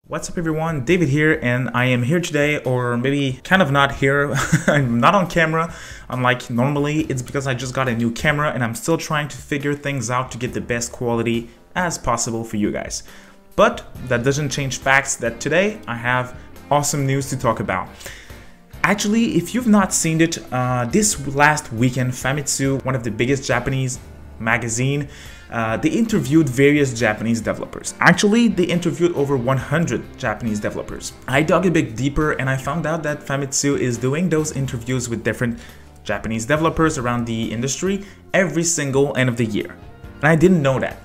What's up everyone, David here, and I am here today, or maybe kind of not here. I'm not on camera, unlike normally. It's because I just got a new camera and I'm still trying to figure things out to get the best quality as possible for you guys. But that doesn't change facts that today I have awesome news to talk about. Actually, if you've not seen it, this last weekend, Famitsu, one of the biggest Japanese magazine, they interviewed various Japanese developers. Actually, they interviewed over 100 Japanese developers. I dug a bit deeper and I found out that Famitsu is doing those interviews with different Japanese developers around the industry every single end of the year. And I didn't know that.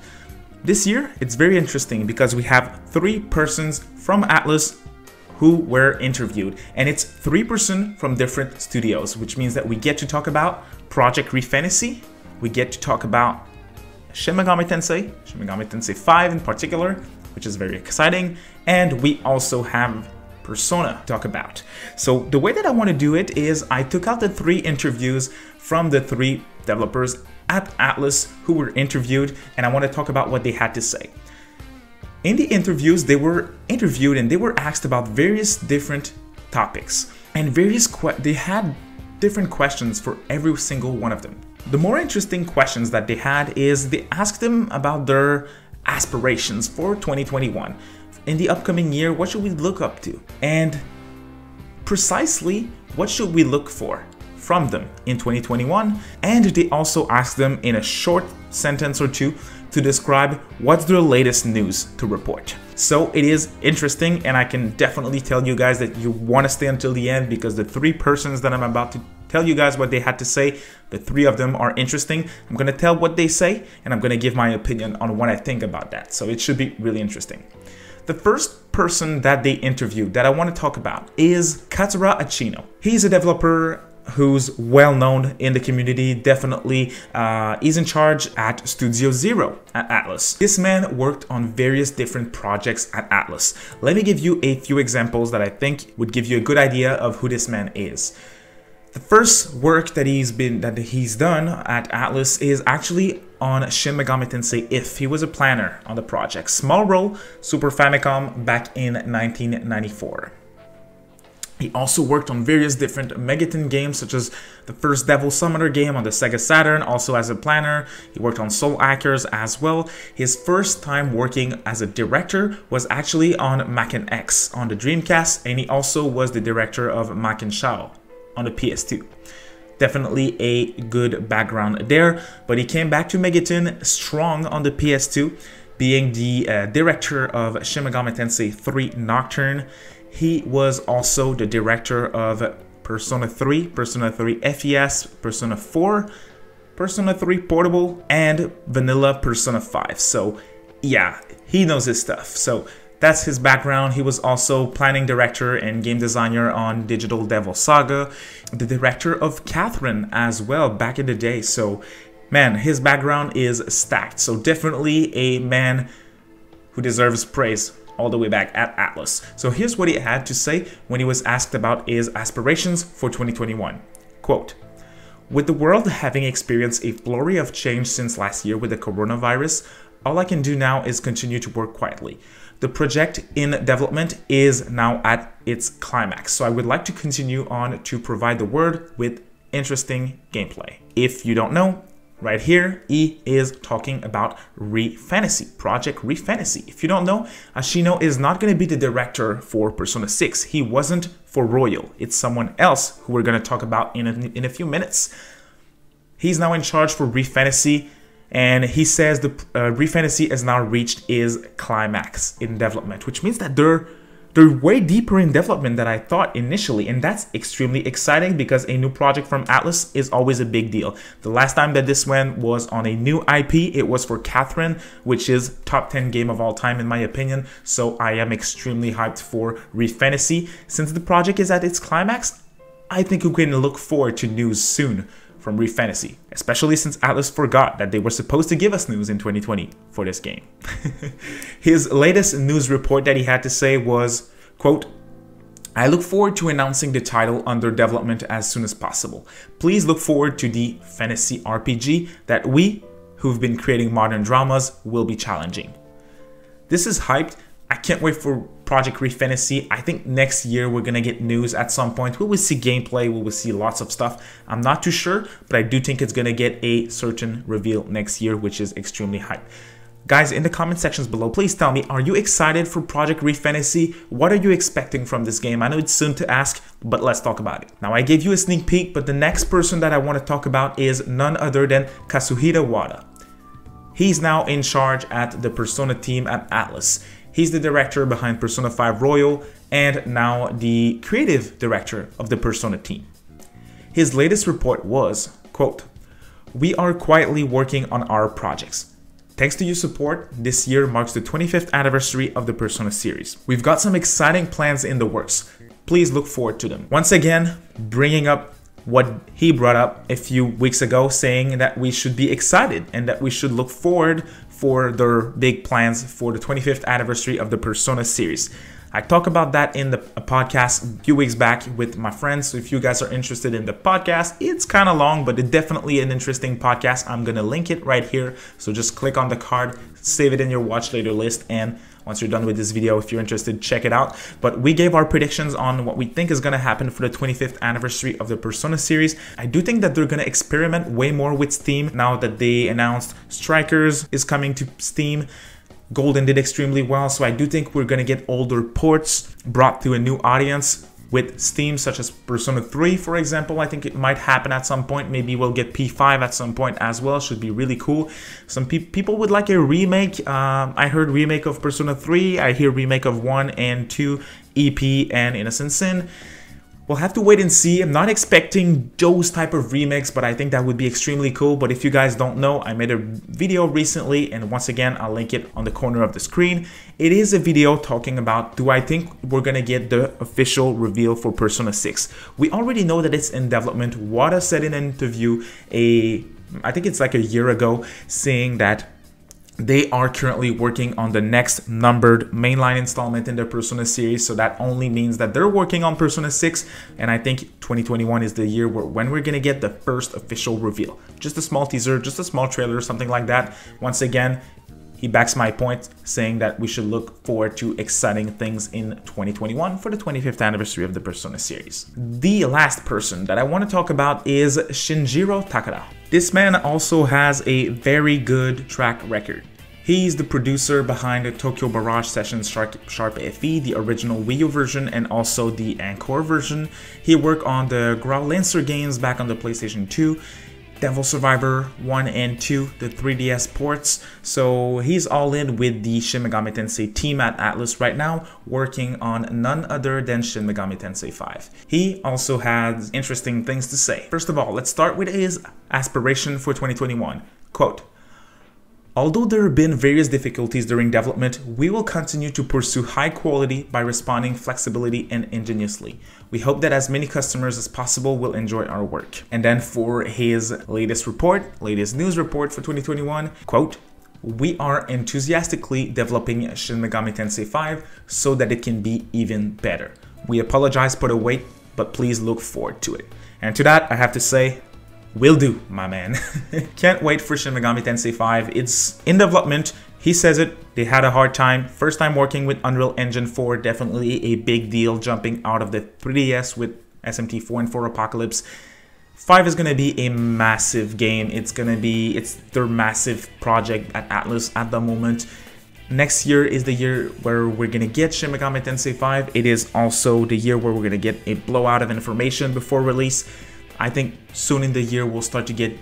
This year, it's very interesting because we have 3 persons from ATLUS who were interviewed, and it's 3 persons from different studios, which means that we get to talk about Project Refantasy, we get to talk about Shin Megami Tensei 5 in particular, which is very exciting, and we also have Persona to talk about. So the way that I want to do it is I took out the 3 interviews from the 3 developers at ATLUS who were interviewed, and I want to talk about what they had to say. In the interviews, they were interviewed and they were asked about various different topics, and they had different questions for every single one of them. The more interesting questions that they had is they asked them about their aspirations for 2021. In the upcoming year, what should we look up to? And precisely, what should we look for from them in 2021? And they also asked them in a short sentence or two to describe what's their latest news to report. So it is interesting, and I can definitely tell you guys that you want to stay until the end because the 3 persons that I'm about to tell you guys what they had to say, the 3 of them are interesting. I'm going to tell what they say and I'm going to give my opinion on what I think about that. So it should be really interesting. The first person that they interviewed that I want to talk about is Katsura Achino. He's a developer who's well known in the community, definitely. He's in charge at Studio Zero at ATLUS. This man worked on various different projects at ATLUS. Let me give you a few examples that I think would give you a good idea of who this man is. The first work that he's done at ATLUS is actually on Shin Megami Tensei If. He was a planner on the project. Small role, Super Famicom back in 1994. He also worked on various different Megaton games, such as the first Devil Summoner game on the Sega Saturn, also as a planner. He worked on Soul Hackers as well. His first time working as a director was actually on Macken X on the Dreamcast, and he also was the director of Macken Shao on the PS2. Definitely a good background there, but he came back to Megaton strong on the PS2, being the director of Shin Megami Tensei 3 Nocturne. He was also the director of Persona 3, Persona 3 FES, Persona 4, Persona 3 Portable, and Vanilla Persona 5. So yeah, he knows his stuff. So that's his background. He was also planning director and game designer on Digital Devil Saga, the director of Catherine as well back in the day. So man, his background is stacked. So definitely a man who deserves praise all the way back at ATLUS. So here's what he had to say when he was asked about his aspirations for 2021. Quote, "With the world having experienced a flurry of change since last year with the coronavirus, all I can do now is continue to work quietly. The project in development is now at its climax, so I would like to continue on to provide the world with interesting gameplay." If you don't know, right here, he is talking about Refantasy, Project Refantasy. If you don't know, Ashino is not going to be the director for Persona 6. He wasn't for Royal. It's someone else who we're going to talk about in a few minutes. He's now in charge for Refantasy, and he says the Refantasy has now reached its climax in development, which means that they're way deeper in development than I thought initially, and that's extremely exciting because a new project from ATLUS is always a big deal. The last time that this one was on a new IP, it was for Catherine, which is top 10 game of all time in my opinion, so I am extremely hyped for Refantasy. Since the project is at its climax, I think we can look forward to news soon from Refantasy, especially since ATLUS forgot that they were supposed to give us news in 2020 for this game. His latest news report that he had to say was, quote, "I look forward to announcing the title under development as soon as possible. Please look forward to the fantasy RPG that we, who've been creating modern dramas, will be challenging." This is hyped. I can't wait for Project Re Fantasy. I think next year we're gonna get news at some point. We will see gameplay, we will see lots of stuff. I'm not too sure, but I do think it's gonna get a certain reveal next year, which is extremely hype. Guys, in the comment sections below, please tell me, are you excited for Project Re Fantasy? What are you expecting from this game? I know it's soon to ask, but let's talk about it. Now, I gave you a sneak peek, but the next person that I want to talk about is none other than Kazuhira Wada. He's now in charge at the Persona team at ATLUS. He's the director behind Persona 5 Royal and now the creative director of the Persona team. His latest report was, quote, "We are quietly working on our projects. Thanks to your support, this year marks the 25th anniversary of the Persona series. We've got some exciting plans in the works. Please look forward to them." Once again, bringing up what he brought up a few weeks ago, saying that we should be excited and that we should look forward for their big plans for the 25th anniversary of the Persona series. I talked about that in the podcast a few weeks back with my friends. So if you guys are interested in the podcast, it's kind of long, but it's definitely an interesting podcast. I'm going to link it right here. So just click on the card, save it in your watch later list. And once you're done with this video, if you're interested, check it out. But we gave our predictions on what we think is going to happen for the 25th anniversary of the Persona series. I do think that they're going to experiment way more with Steam now that they announced Strikers is coming to Steam. Golden did extremely well, so I do think we're going to get older ports brought to a new audience with Steam, such as Persona 3, for example. I think it might happen at some point. Maybe we'll get P5 at some point as well. Should be really cool. Some people would like a remake. I heard remake of Persona 3. I hear remake of 1 and 2, EP and Innocent Sin. We'll have to wait and see. I'm not expecting those type of remakes, but I think that would be extremely cool. But if you guys don't know, I made a video recently, and once again, I'll link it on the corner of the screen. It is a video talking about, do I think we're gonna get the official reveal for Persona 6? We already know that it's in development. Wada said in an interview, I think it's like a year ago, saying that they are currently working on the next numbered mainline installment in their Persona series, so that only means that they're working on Persona 6, and I think 2021 is the year when we're gonna get the first official reveal. Just a small teaser, just a small trailer, something like that. Once again, he backs my point, saying that we should look forward to exciting things in 2021 for the 25th anniversary of the Persona series. The last person that I want to talk about is Shinjiro Takada. This man also has a very good track record. He's the producer behind the Tokyo Barrage Sessions Sharp FE, the original Wii U version, and also the Encore version. He worked on the Growlancer games back on the PlayStation 2, Devil Survivor 1 and 2, the 3DS ports. So he's all in with the Shin Megami Tensei team at ATLUS right now, working on none other than Shin Megami Tensei 5. He also has interesting things to say. First of all, let's start with his aspiration for 2021. Quote, "Although there have been various difficulties during development, we will continue to pursue high quality by responding flexibility and ingeniously. We hope that as many customers as possible will enjoy our work." And then for his latest news report for 2021, quote, "We are enthusiastically developing Shin Megami Tensei 5 so that it can be even better. We apologize for the wait, but please look forward to it." And to that, I have to say, will do, my man. Can't wait for Shin Megami Tensei 5. It's in development. He says it. They had a hard time. First time working with Unreal Engine 4. Definitely a big deal jumping out of the 3DS with SMT 4 and 4 Apocalypse. 5 is going to be a massive game. It's their massive project at ATLUS at the moment. Next year is the year where we're going to get Shin Megami Tensei 5. It is also the year where we're going to get a blowout of information before release. I think soon in the year we'll start to get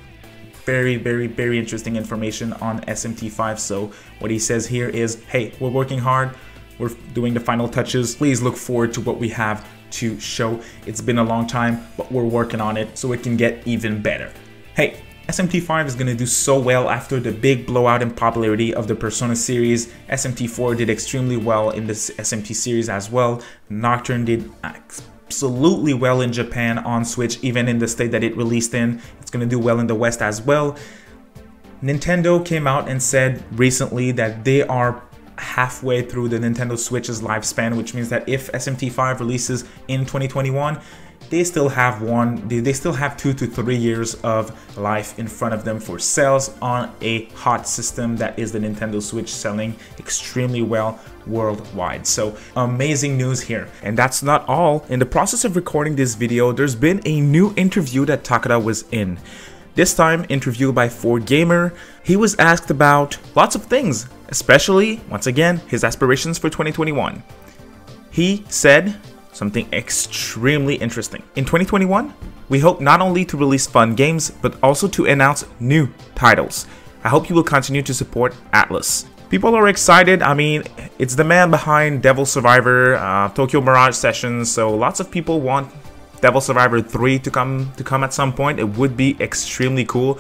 very, very, very interesting information on SMT5. So what he says here is, hey, we're working hard. We're doing the final touches. Please look forward to what we have to show. It's been a long time, but we're working on it so it can get even better. Hey, SMT5 is going to do so well after the big blowout in popularity of the Persona series. SMT4 did extremely well in this SMT series as well. Nocturne did absolutely well in Japan on Switch, even in the state that it released in. It's going to do well in the West as well. Nintendo came out and said recently that they are halfway through the Nintendo Switch's lifespan, which means that if SMT5 releases in 2021, they still have 2 to 3 years of life in front of them for sales on a hot system that is the Nintendo Switch, selling extremely well worldwide. So amazing news here. And that's not all. In the process of recording this video, there's been a new interview that Takada was in. This time interviewed by 4Gamer. He was asked about lots of things, especially, once again, his aspirations for 2021. He said something extremely interesting. In 2021, we hope not only to release fun games, but also to announce new titles. I hope you will continue to support ATLUS. People are excited. I mean, it's the man behind Devil Survivor, Tokyo Mirage Sessions, so lots of people want Devil Survivor 3 to come at some point. It would be extremely cool.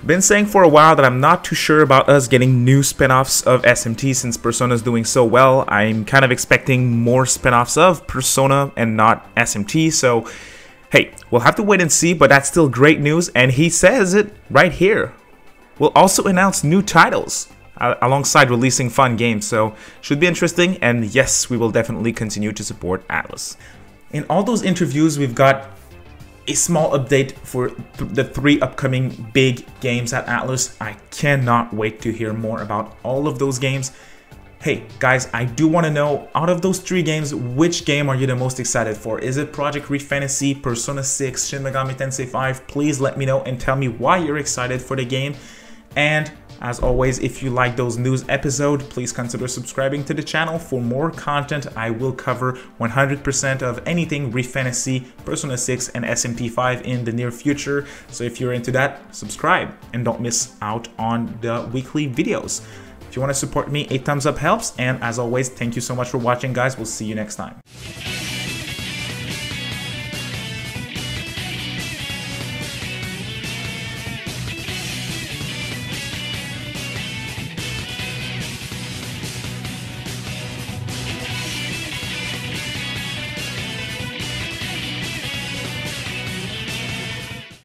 Been saying for a while that I'm not too sure about us getting new spin-offs of SMT since Persona is doing so well. I'm kind of expecting more spin-offs of Persona and not SMT, so hey, we'll have to wait and see, but that's still great news, and he says it right here. We'll also announce new titles alongside releasing fun games, so should be interesting, and yes, we will definitely continue to support ATLUS. In all those interviews, we've got a small update for the 3 upcoming big games at ATLUS. I cannot wait to hear more about all of those games. Hey guys, I do want to know, out of those 3 games, which game are you the most excited for? Is it Project Re Fantasy, Persona 6, Shin Megami Tensei 5? Please let me know and tell me why you're excited for the game. And as always, if you like those news episodes, please consider subscribing to the channel for more content. I will cover 100% of anything Re Fantasy, Persona 6, and SMT5 in the near future. So if you're into that, subscribe and don't miss out on the weekly videos. If you want to support me, a thumbs up helps. And as always, thank you so much for watching, guys. We'll see you next time.